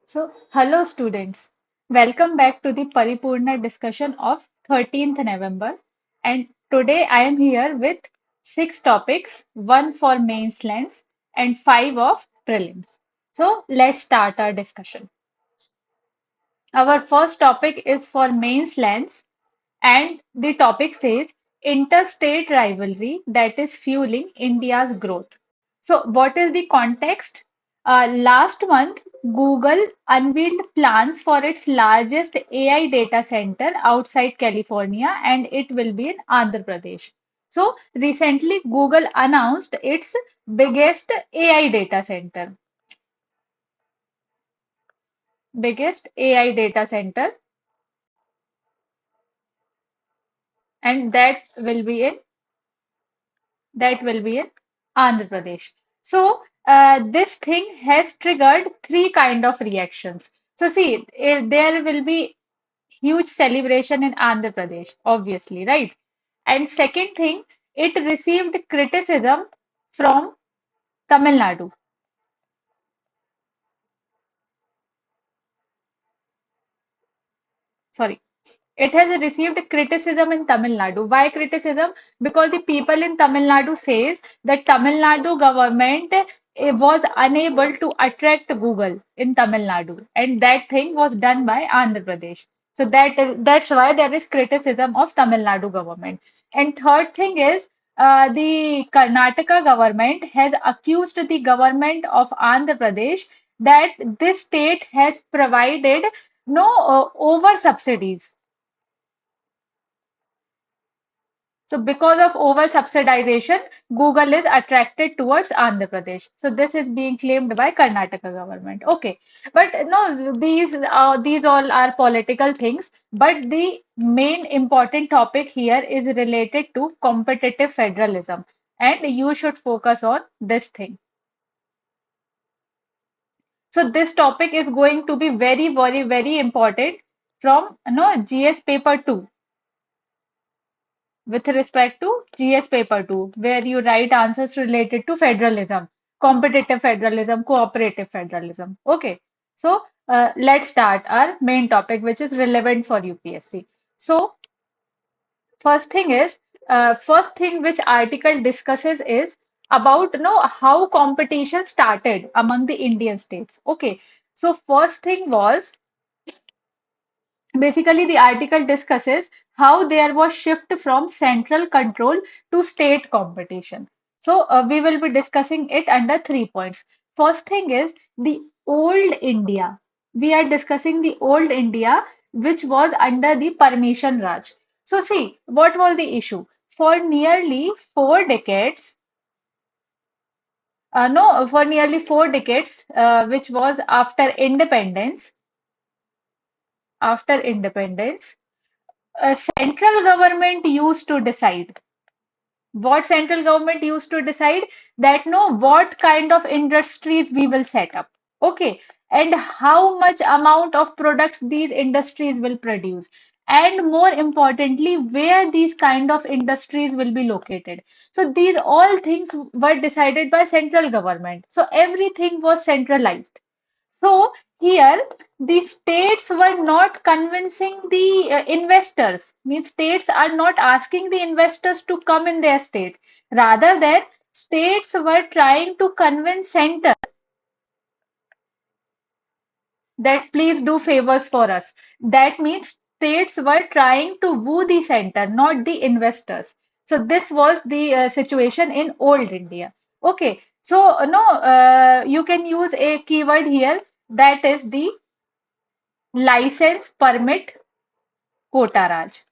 Hello students. Welcome back to the Paripurna discussion of 13th November. And today I am here with six topics, one for mains lens and five of prelims. So let's start our discussion. Our first topic is for mains lens, and the topic says interstate rivalry that is fueling India's growth. So, what is the context? Last month, Google unveiled plans for its largest AI data center outside California, and it will be in Andhra Pradesh. So, recently, Google announced its biggest AI data center, and that will be in Andhra Pradesh. So this thing has triggered three kind of reactions. So see, there will be huge celebration in Andhra Pradesh, obviously, right? And second thing, it received criticism from Tamil Nadu. Sorry. It has received criticism in Tamil Nadu. Why criticism? Because the people in Tamil Nadu says that Tamil Nadu government was unable to attract Google in Tamil Nadu, and that thing was done by Andhra Pradesh. So that's why there is criticism of Tamil Nadu government. And third thing is the Karnataka government has accused the government of Andhra Pradesh that this state has provided no over subsidies. So because of over subsidization, Google is attracted towards Andhra Pradesh. So this is being claimed by Karnataka government. Okay, but no, these all are political things. But the main important topic here is related to competitive federalism, and you should focus on this thing. So this topic is going to be very, very, very important from no GS paper 2. With respect to GS paper 2, where you write answers related to federalism, competitive federalism, cooperative federalism. Okay, so let's start our main topic, which is relevant for UPSC. So, first thing which article discusses is about how competition started among the Indian states. Okay, so first thing was basically, the article discusses how there was shift from central control to state competition. So we will be discussing it under 3 points. First thing is the old India. We are discussing the old India, which was under the permission Raj. So see, what was the issue? For nearly 4 decades, no, for nearly 4 decades, which was after independence, central government used to decide. What central government used to decide? That no, what kind of industries we will set up. Okay, and how much amount of products these industries will produce. And more importantly, where these kind of industries will be located. So these all things were decided by central government. So everything was centralized. So here, the states were not convincing the investors. Means states are not asking the investors to come in their state. Rather than states were trying to convince center that please do favors for us. That means states were trying to woo the center, not the investors. So this was the situation in old India. Okay, so no, you can use a keyword here, that is the license permit quota Raj.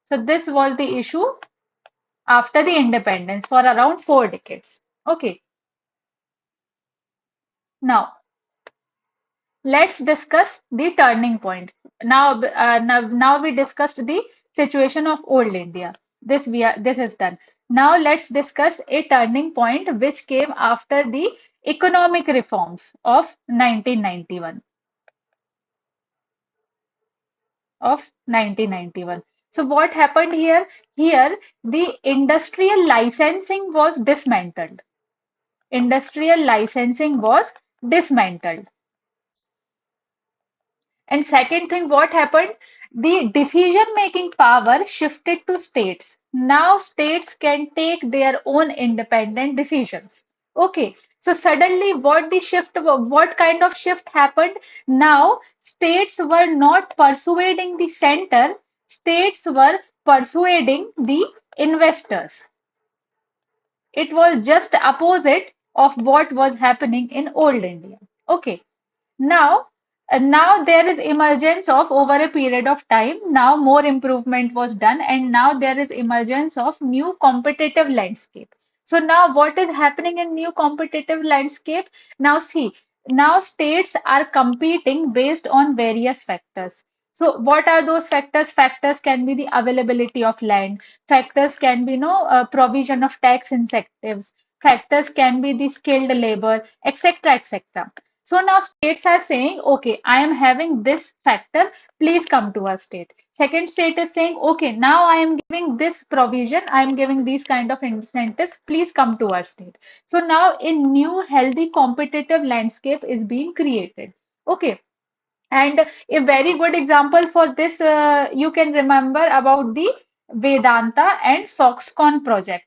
So this was the issue after the independence for around 4 decades. Okay, now let's discuss the turning point. Now we discussed the situation of old India. This is done. Now let's discuss a turning point which came after the economic reforms of 1991. Of 1991. So what happened here? Here, the industrial licensing was dismantled. industrial licensing was dismantled. And second thing, what happened? The decision-making power shifted to states. Now states can take their own independent decisions. Okay, so suddenly what kind of shift happened? Now states were not persuading the center, states were persuading the investors. It was just opposite of what was happening in old India. Okay. Now, now there is emergence of over a period of time. Now more improvement was done, and now there is emergence of new competitive landscape. So now what is happening in new competitive landscape? Now see, now states are competing based on various factors. So what are those factors? Factors can be the availability of land. Factors can be provision of tax incentives. Factors can be the skilled labor, etc., etc. So now states are saying, okay, I am having this factor, please come to our state. Second state is saying, okay, now I am giving this provision, I am giving these kind of incentives, please come to our state. So now a new healthy competitive landscape is being created. Okay. And a very good example for this, you can remember about the Vedanta and Foxconn project.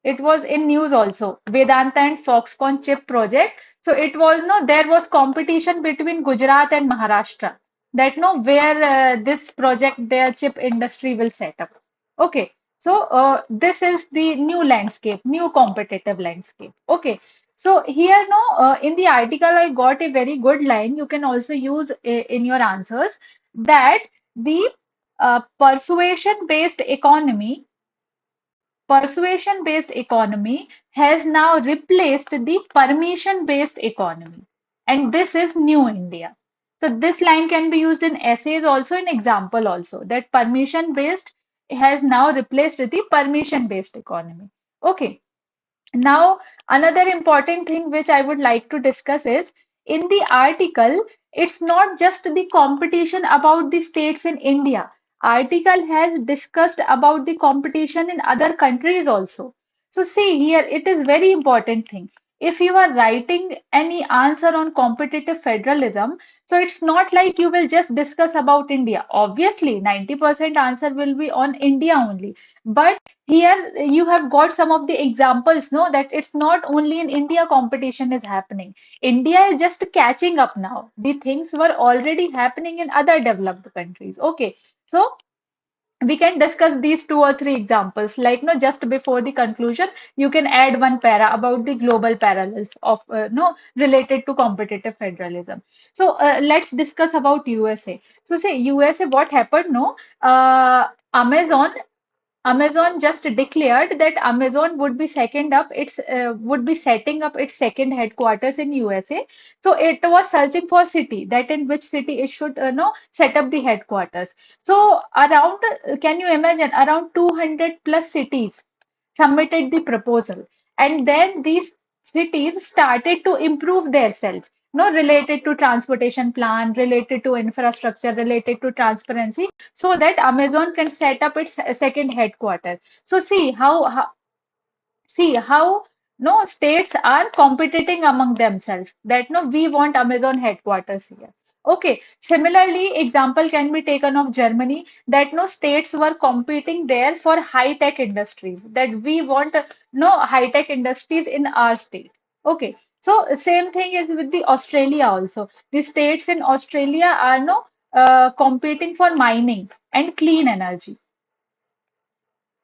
It was in news also, Vedanta and Foxconn chip project. So it was no, there was competition between Gujarat and Maharashtra. That no, where this project, their chip industry will set up. Okay, so this is the new landscape, new competitive landscape. Okay, so here no, in the article I got a very good line. You can also use in your answers that the persuasion-based economy has now replaced the permission-based economy. And this is new India. So this line can be used in essays also, in example also, that permission-based has now replaced the permission-based economy. Okay. Now, another important thing which I would like to discuss is in the article, it's not just the competition about the states in India. Article has discussed about the competition in other countries also. So see here, it is very important thing. If you are writing any answer on competitive federalism, so it's not like you will just discuss about India. Obviously, 90% answer will be on India only. But here you have got some of the examples, no, that it's not only in India competition is happening. India is just catching up now. The things were already happening in other developed countries. Okay, so we can discuss these two or three examples. Like, no, just before the conclusion, you can add one para about the global parallels of no related to competitive federalism. So let's discuss about USA. So say USA, what happened? No, Amazon Amazon just declared that Amazon would be setting up its second headquarters in USA. So it was searching for city that in which city it should set up the headquarters. So around can you imagine around 200 plus cities submitted the proposal, and then these cities started to improve themselves, related to transportation plan, related to infrastructure, related to transparency, so that Amazon can set up its second headquarters. So see how no states are competing among themselves, that no, we want Amazon headquarters here. Okay, similarly example can be taken of Germany, that no states were competing there for high tech industries, that we want no high tech industries in our state. Okay, so same thing is with the Australia also. The states in Australia are no competing for mining and clean energy.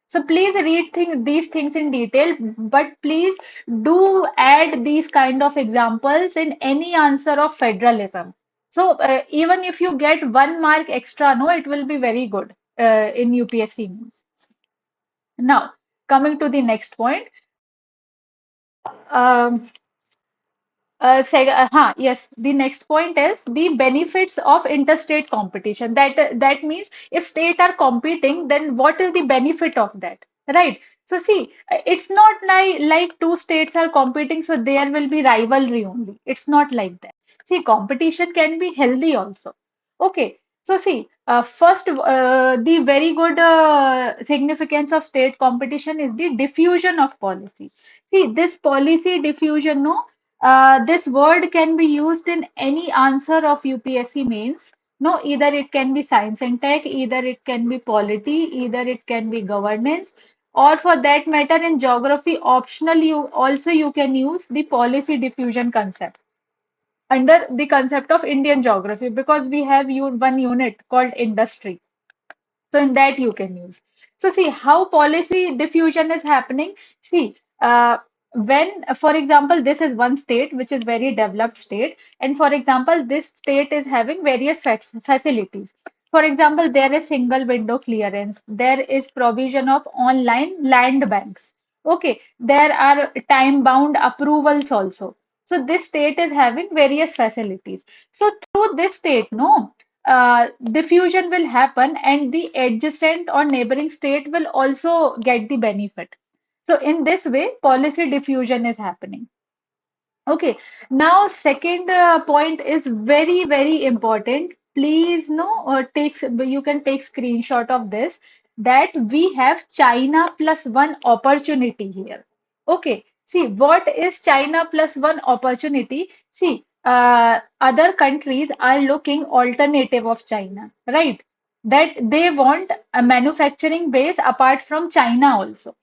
So please read these things in detail, but please do add these kind of examples in any answer of federalism. So even if you get 1 mark extra, no, it will be very good in UPSC means. Now, coming to the next point. Um, yes, the next point is the benefits of interstate competition. That means if states are competing, then what is the benefit of that, right? So see, it's not like two states are competing, so there will be rivalry only. It's not like that. See, competition can be healthy also. Okay, so see, first, the very good significance of state competition is the diffusion of policy. See, this policy diffusion, no, this word can be used in any answer of UPSC mains. No, either it can be science and tech, either it can be polity, either it can be governance, or for that matter in geography optional, you can use the policy diffusion concept under the concept of Indian geography because we have one unit called industry. So in that you can use. So see how policy diffusion is happening. See, when, for example, this is one state which is very developed state, and for example, this state is having various facilities. For example, there is single window clearance, there is provision of online land banks. Okay, there are time-bound approvals also. So this state is having various facilities. So through this state, no, diffusion will happen and the adjacent or neighboring state will also get the benefit. So in this way, policy diffusion is happening. Okay, now second point is very, very important. Please no, you can take screenshot of this that we have China plus one opportunity here. Okay, see what is China plus one opportunity? See, other countries are looking alternative of China, right? That they want a manufacturing base apart from China also.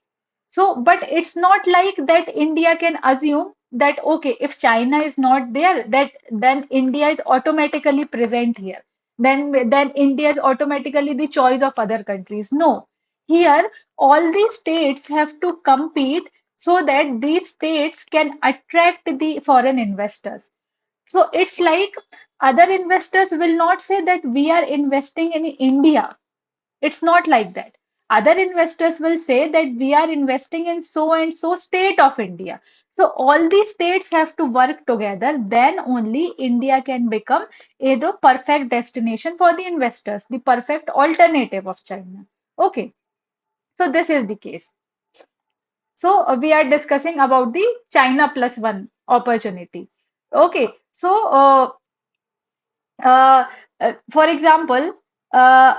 So, but it's not like that India can assume that, okay, if China is not there, that then India is automatically present here. Then India is automatically the choice of other countries. No. Here, all these states have to compete so that these states can attract the foreign investors. So it's like other investors will not say that we are investing in India. It's not like that. Other investors will say that we are investing in so and so state of India. So all these states have to work together. Then only India can become a perfect destination for the investors, the perfect alternative of China. Okay, so this is the case. So we are discussing about the China plus one opportunity. Okay, so uh, for example, uh,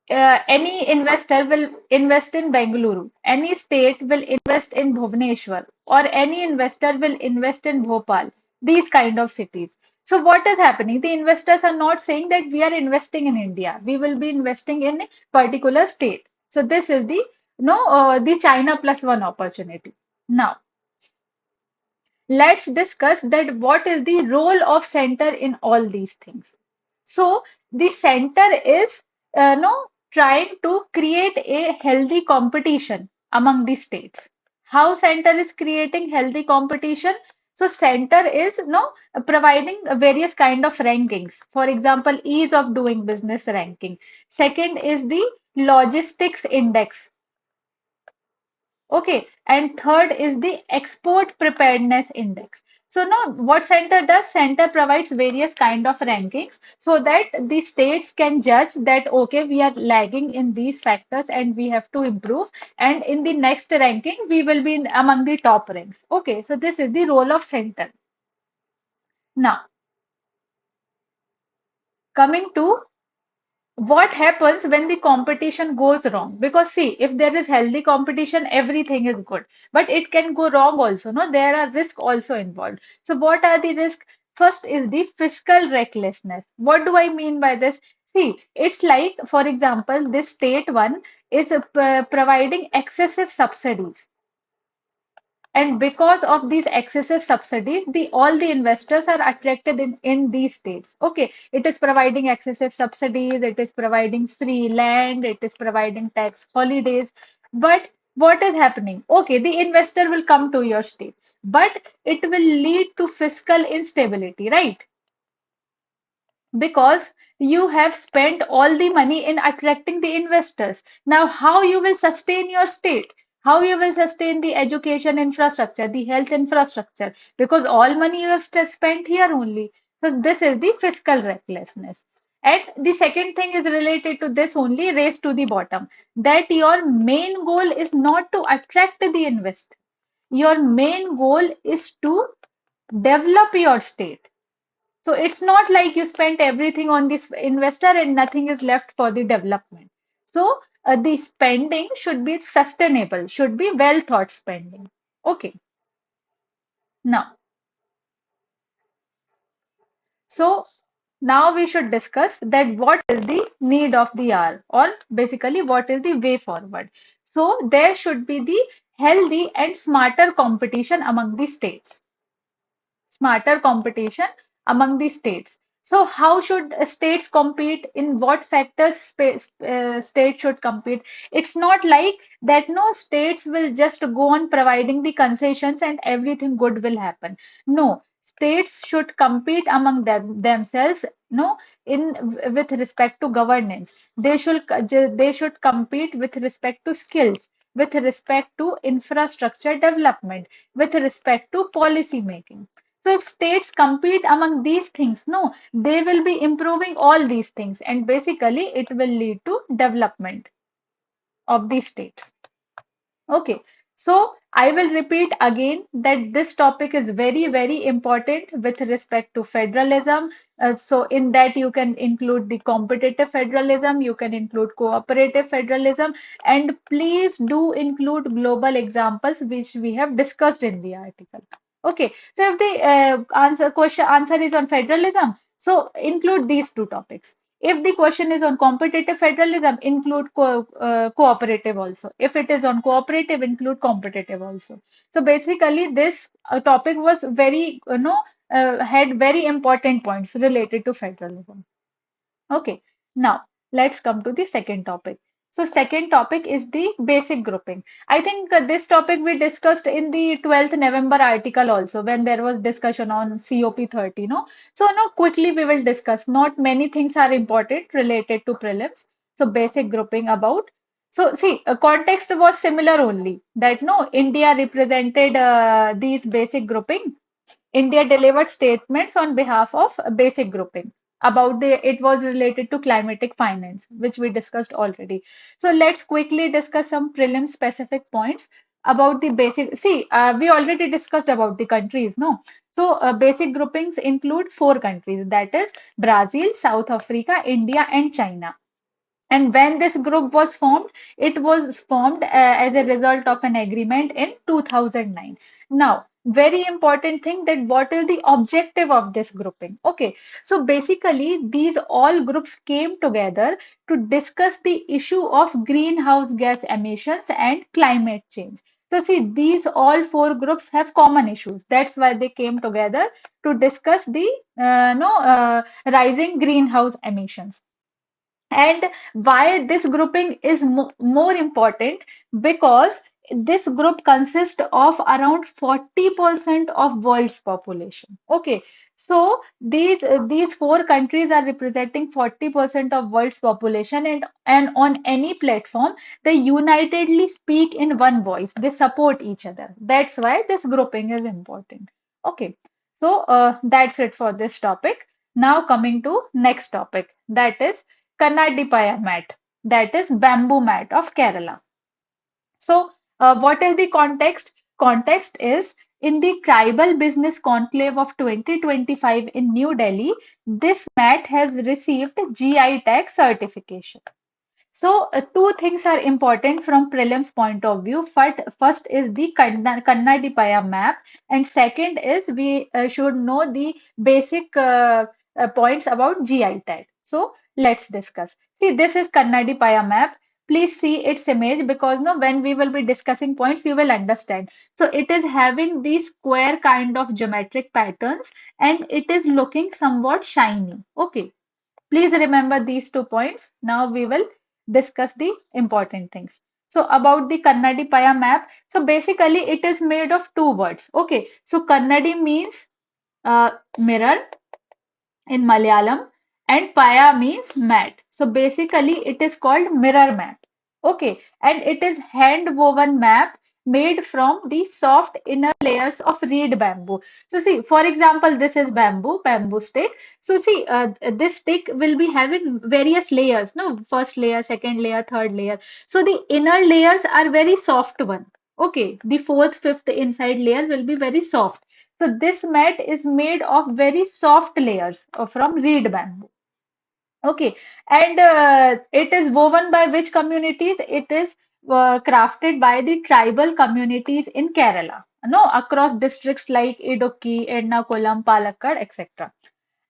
any investor will invest in Bengaluru, any state will invest in Bhubaneswar, or any investor will invest in Bhopal, these kind of cities. So what is happening? The investors are not saying that we are investing in India. We will be investing in a particular state. So this is the no the China plus one opportunity. Now let's discuss that what is the role of center in all these things. So the center is no trying to create a healthy competition among the states. How center is creating healthy competition? So center is no providing various kind of rankings. For example, ease of doing business ranking. Second is the logistics index. Okay, and third is the export preparedness index. So now what center does? Center provides various kind of rankings so that the states can judge that okay, we are lagging in these factors and we have to improve. And in the next ranking, we will be among the top ranks. Okay, so this is the role of center. Now, coming to what happens when the competition goes wrong? Because see, if there is healthy competition, everything is good. But it can go wrong also. No, there are risks also involved. So what are the risks? First is the fiscal recklessness. What do I mean by this? See, it's like, for example, this state one is providing excessive subsidies. And because of these excessive subsidies, all the investors are attracted in these states. Okay, it is providing excessive subsidies, it is providing free land, it is providing tax holidays. But what is happening? Okay, the investor will come to your state, but it will lead to fiscal instability, right? Because you have spent all the money in attracting the investors. Now, how you will sustain your state? How you will sustain the education infrastructure, the health infrastructure? Because all money you have spent here only. So this is the fiscal recklessness. And the second thing is related to this only, race to the bottom. That your main goal is not to attract the investor. Your main goal is to develop your state. So it's not like you spent everything on this investor and nothing is left for the development. So the spending should be sustainable, should be well thought spending. Okay, now, so now we should discuss that what is the need of the hour, or basically what is the way forward. So there should be the healthy and smarter competition among the states. Smarter competition among the states. So how should states compete? In what factors states should compete? It's not like that no states will just go on providing the concessions and everything good will happen. No, states should compete among themselves. No, in with respect to governance, they should compete with respect to skills, with respect to infrastructure development, with respect to policy making. So if states compete among these things, no, they will be improving all these things, and basically it will lead to development of the states. Okay, so I will repeat again that this topic is very, very important with respect to federalism. So, in that, you can include the competitive federalism, you can include cooperative federalism, and please do include global examples which we have discussed in the article. Okay, so if the answer is on federalism, so include these two topics. If the question is on competitive federalism, include cooperative also. If it is on cooperative, include competitive also. So basically, this topic was very, had very important points related to federalism. Okay, now let's come to the second topic. So second topic is the basic grouping. I think this topic we discussed in the 12th November article also when there was discussion on COP 30, no? So now quickly we will discuss. Not many things are important related to prelims. So basic grouping about. So see, context was similar only that no, India represented these basic grouping. India delivered statements on behalf of basic grouping about it was related to climatic finance, which we discussed already. So let's quickly discuss some prelim specific points about the basic. See, we already discussed about the countries, no? So basic groupings include four countries, that is Brazil, South Africa, India, and China. And when this group was formed, it was formed as a result of an agreement in 2009. Now, very important thing that what is the objective of this grouping? Okay, so basically these all groups came together to discuss the issue of greenhouse gas emissions and climate change. So see, these all four groups have common issues. That's why they came together to discuss the no rising greenhouse emissions. And why this grouping is more important? Because this group consists of around 40% of world's population. Okay, so these four countries are representing 40% of world's population, and on any platform they unitedly speak in one voice. They support each other. That's why this grouping is important. Okay, so that's it for this topic. Now coming to next topic, that is Kannadipaya mat, that is bamboo mat of Kerala. So, what is the context? Context is in the Tribal Business Conclave of 2025 in New Delhi, this mat has received GI tag certification. So, two things are important from prelims point of view. First is the Kannadipaya map, and second is we should know the basic points about GI tag. So, let's discuss. See, this is Kannadipaya map. Please see its image because no, when we will be discussing points, you will understand. So, it is having these square kind of geometric patterns and it is looking somewhat shiny. Okay. Please remember these 2 points. Now we will discuss the important things. So about the Kannadi Paya map. So basically it is made of two words. Okay. So Kannadi means mirror in Malayalam and Paya means mat. So basically it is called mirror map. Okay, and it is hand woven map made from the soft inner layers of reed bamboo. So see, for example, this is bamboo stick. So see, this stick will be having various layers, no, first layer, second layer, third layer. So the inner layers are very soft one. Okay, the fourth, fifth inside layer will be very soft. So this mat is made of very soft layers from reed bamboo. Okay, and it is woven by which communities? It is crafted by the tribal communities in Kerala, no, across districts like Idukki, Ernakulam, Palakkad, etc.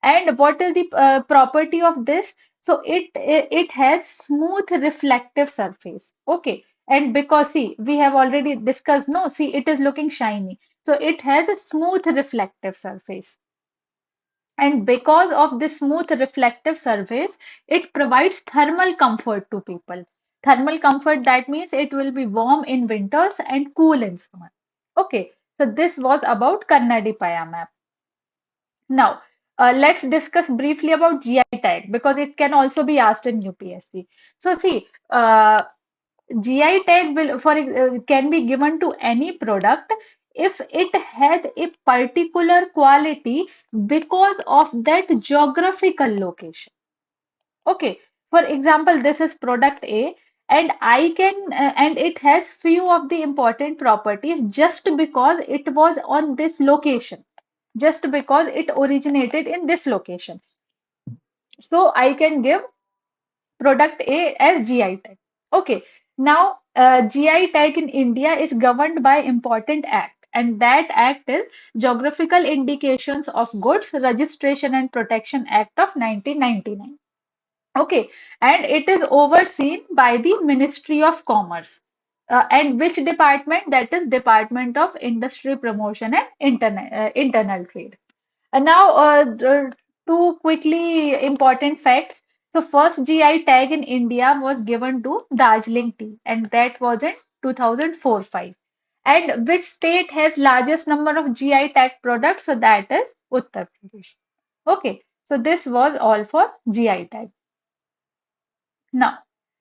And what is the property of this? So it has smooth reflective surface. Okay, and because see, we have already discussed, no, see, it is looking shiny. So it has a smooth reflective surface. And because of this smooth reflective surface, it provides thermal comfort to people. Thermal comfort, that means it will be warm in winters and cool in summer. Okay, so this was about Kannadi Paya map. Now, let's discuss briefly about GI tag because it can also be asked in UPSC. So see, GI tag can be given to any product if it has a particular quality because of that geographical location. Okay, for example, this is product A, and and it has few of the important properties just because it was on this location, just because it originated in this location. So I can give product A as GI tag. Okay, now GI tag in India is governed by important act, and that act is Geographical Indications of Goods Registration and Protection Act of 1999. Okay, and it is overseen by the Ministry of Commerce. And which department? That is Department of Industry Promotion and Internal Trade. And now, two quickly important facts. So, first GI tag in India was given to Darjeeling tea, and that was in 2004-5. And which state has largest number of GI tag products? So that is Uttar Pradesh. Okay, so this was all for GI tag. Now,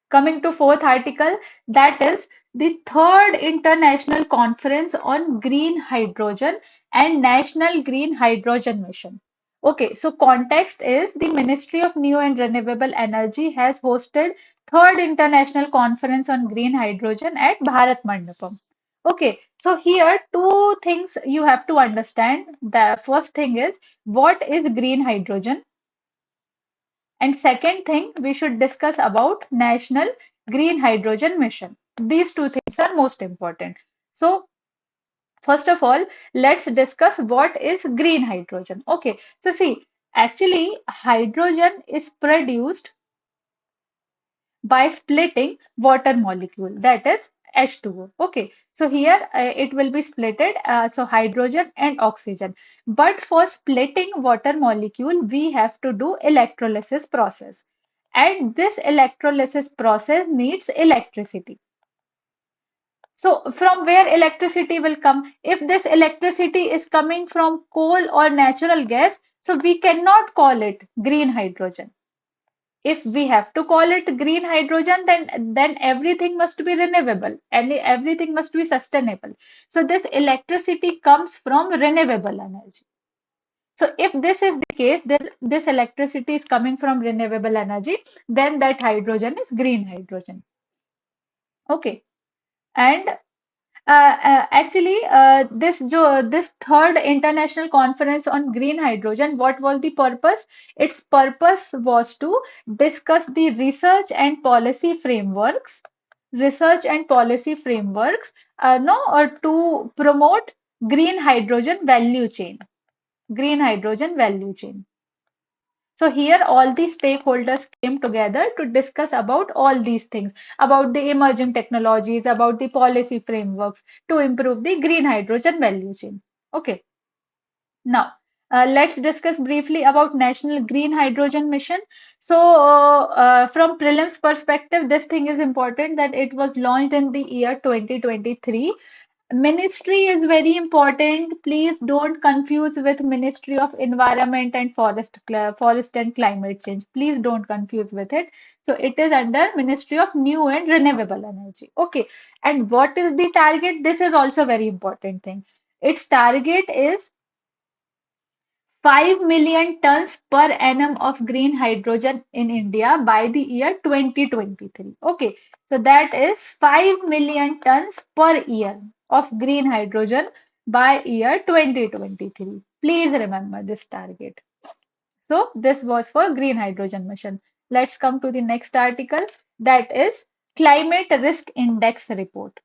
coming to fourth article, that is the third international conference on green hydrogen and national green hydrogen mission. Okay, so context is the Ministry of New and Renewable Energy has hosted third international conference on green hydrogen at Bharat Mandapam. Okay, so here two things you have to understand. The first thing is what is green hydrogen? And second thing, we should discuss about National Green Hydrogen Mission. These two things are most important. So, first of all, let's discuss what is green hydrogen. Okay, so see, actually, hydrogen is produced by splitting water molecule, that is H2O. Okay, so here it will be splitted, so hydrogen and oxygen. But for splitting water molecule, we have to do electrolysis process. And this electrolysis process needs electricity. So from where electricity will come? If this electricity is coming from coal or natural gas, so we cannot call it green hydrogen. If we have to call it green hydrogen, then everything must be renewable and everything must be sustainable. So this electricity comes from renewable energy. So if this is the case, then this electricity is coming from renewable energy, then that hydrogen is green hydrogen. Okay. And actually, this third international conference on green hydrogen, what was the purpose? Its purpose was to discuss the research and policy frameworks, no, or to promote green hydrogen value chain, green hydrogen value chain. So here all the stakeholders came together to discuss about all these things, about the emerging technologies, about the policy frameworks to improve the green hydrogen value chain. Okay, now let's discuss briefly about National Green Hydrogen Mission. So from prelims perspective, this thing is important that it was launched in the year 2023. Ministry is very important. Please don't confuse with Ministry of Environment and Forest and Climate Change. Please don't confuse with it. So it is under Ministry of New and Renewable Energy. Okay. And what is the target? This is also very important thing. Its target is 5 million tons per annum of green hydrogen in India by the year 2023. Okay, so that is 5 million tons per year of green hydrogen by year 2023. Please remember this target. So this was for green hydrogen mission. let's come to the next article, that is Climate Risk Index Report.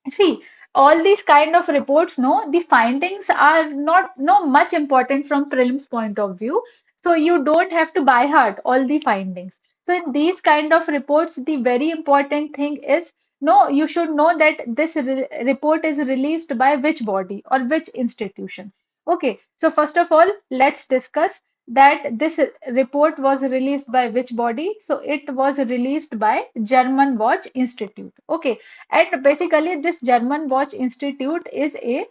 See, all these kind of reports, no, the findings are not no much important from prelims point of view. So you don't have to by heart all the findings. So in these kind of reports, the very important thing is no, you should know that this report is released by which body or which institution. Okay, so first of all, let's discuss that this report was released by which body. So it was released by German Watch Institute. Okay, and basically, this German Watch Institute is a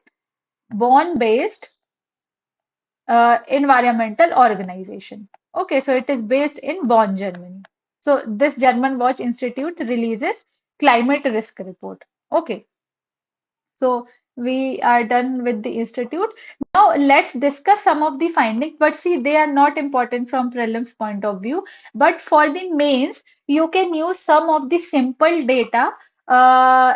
Bonn-based environmental organization. Okay, so it is based in Bonn, Germany. So this German Watch Institute releases climate risk report. Okay, so we are done with the institute. Now let's discuss some of the findings. But see, they are not important from prelims point of view. But for the mains, you can use some of the simple data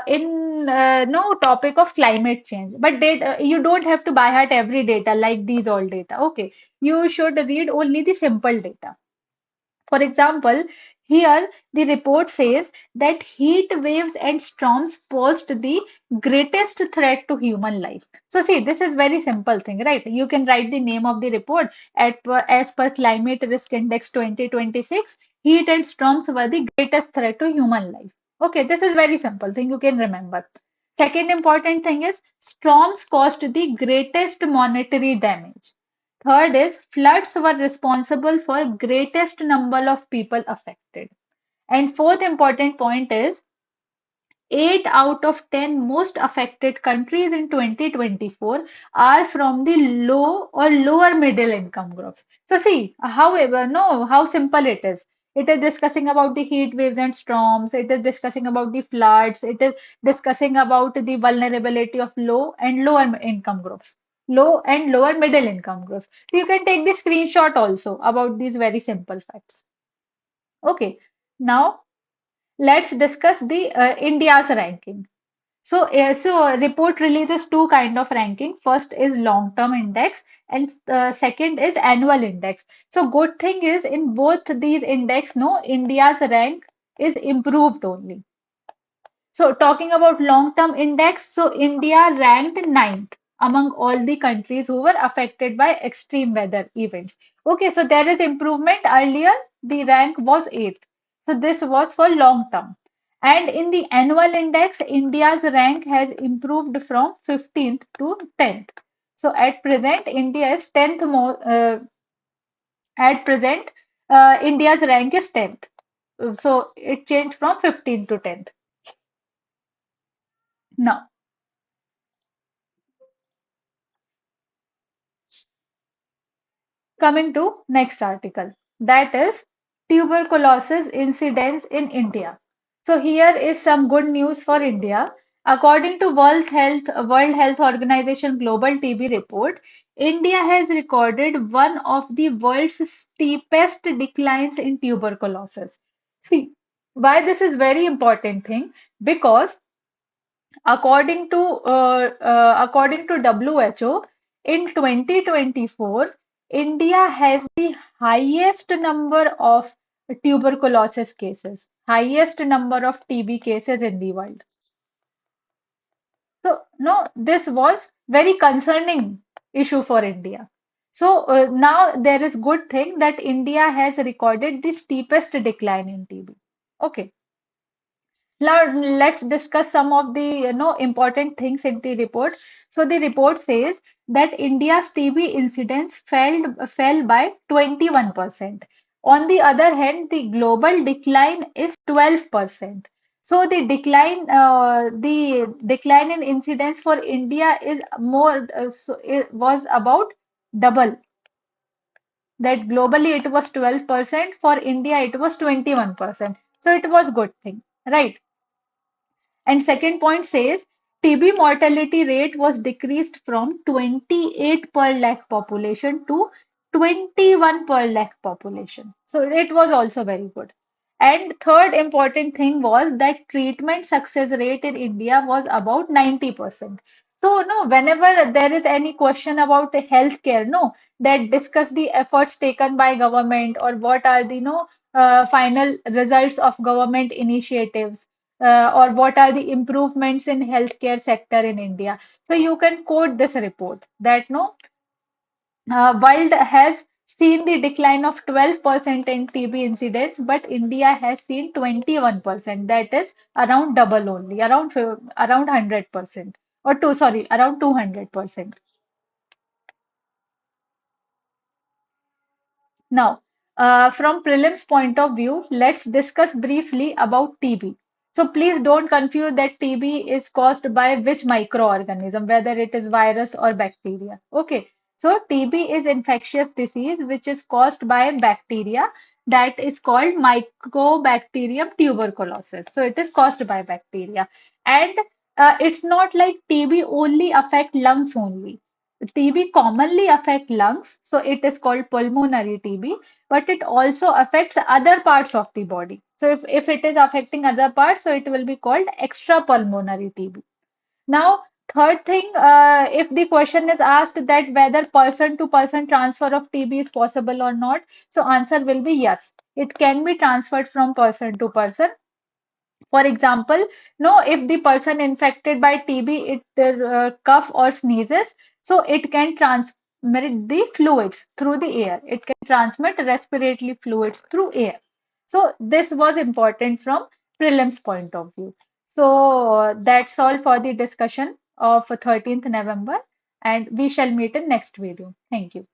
in no topic of climate change. But data, you don't have to by heart every data like these all data. Okay, you should read only the simple data. For example, here the report says that heat waves and storms posed the greatest threat to human life. So see, this is very simple thing, right? You can write the name of the report as per Climate Risk Index 2026. Heat and storms were the greatest threat to human life. Okay, this is very simple thing you can remember. Second important thing is storms caused the greatest monetary damage. Third is floods were responsible for greatest number of people affected. And fourth important point is 8 out of 10 most affected countries in 2024 are from the low or lower middle income groups. So see, however, no, how simple it is. It is discussing about the heat waves and storms. It is discussing about the floods. It is discussing about the vulnerability of low and lower income groups, low and lower middle income groups. So you can take the screenshot also about these very simple facts. Okay, now let's discuss the India's ranking. So a report releases two kind of ranking. First is long-term index, and second is annual index. So good thing is in both these index, no, India's rank is improved only. So talking about long-term index, so India ranked ninth among all the countries who were affected by extreme weather events. Okay, so there is improvement. Earlier, the rank was eighth. So this was for long term. And in the annual index, India's rank has improved from 15th to 10th. So at present, India is 10th more. At present, India's rank is 10th. So it changed from 15th to 10th. Now, coming to next article, that is tuberculosis incidence in India. So here is some good news for India. According to World Health Organization Global TB report, India has recorded one of the world's steepest declines in tuberculosis. See, why this is very important thing, because according to WHO, in 2024, India has the highest number of tuberculosis cases, highest number of TB cases in the world. So, no, this was very concerning issue for India. So now there is good thing that India has recorded the steepest decline in TB. Okay. Now let's discuss some of the important things in the report. So the report says that India's TB incidence fell by 21%. On the other hand, the global decline is 12%. So the decline in incidence for India is more so it was about double. That globally it was 12%, for India it was 21%. So it was good thing, right? And second point says TB mortality rate was decreased from 28 per lakh population to 21 per lakh population. So it was also very good. And third important thing was that treatment success rate in India was about 90%. So, no, whenever there is any question about the healthcare, no, that discuss the efforts taken by government or what are the, final results of government initiatives, or what are the improvements in healthcare sector in India. So you can quote this report that, no, world has seen the decline of 12% in TB incidence, but India has seen 21%. That is around double only, around 100%, or two, sorry, around 200%. Now, from prelims point of view, let's discuss briefly about TB. So please don't confuse that TB is caused by which microorganism, whether it is virus or bacteria. Okay. So TB is infectious disease which is caused by bacteria that is called Mycobacterium tuberculosis. So it is caused by bacteria. And it's not like TB only affect lungs only. TB commonly affect lungs, so it is called pulmonary TB, but it also affects other parts of the body. So if it is affecting other parts, so it will be called extrapulmonary TB. Now, third thing, if the question is asked that whether person to person transfer of TB is possible or not, so answer will be yes. It can be transferred from person to person. For example, no, if the person infected by TB, it cough or sneezes, so it can transmit the fluids through the air. It can transmit respiratory fluids through air. So this was important from prelims point of view. So that's all for the discussion of 13th November, and we shall meet in next video. Thank you.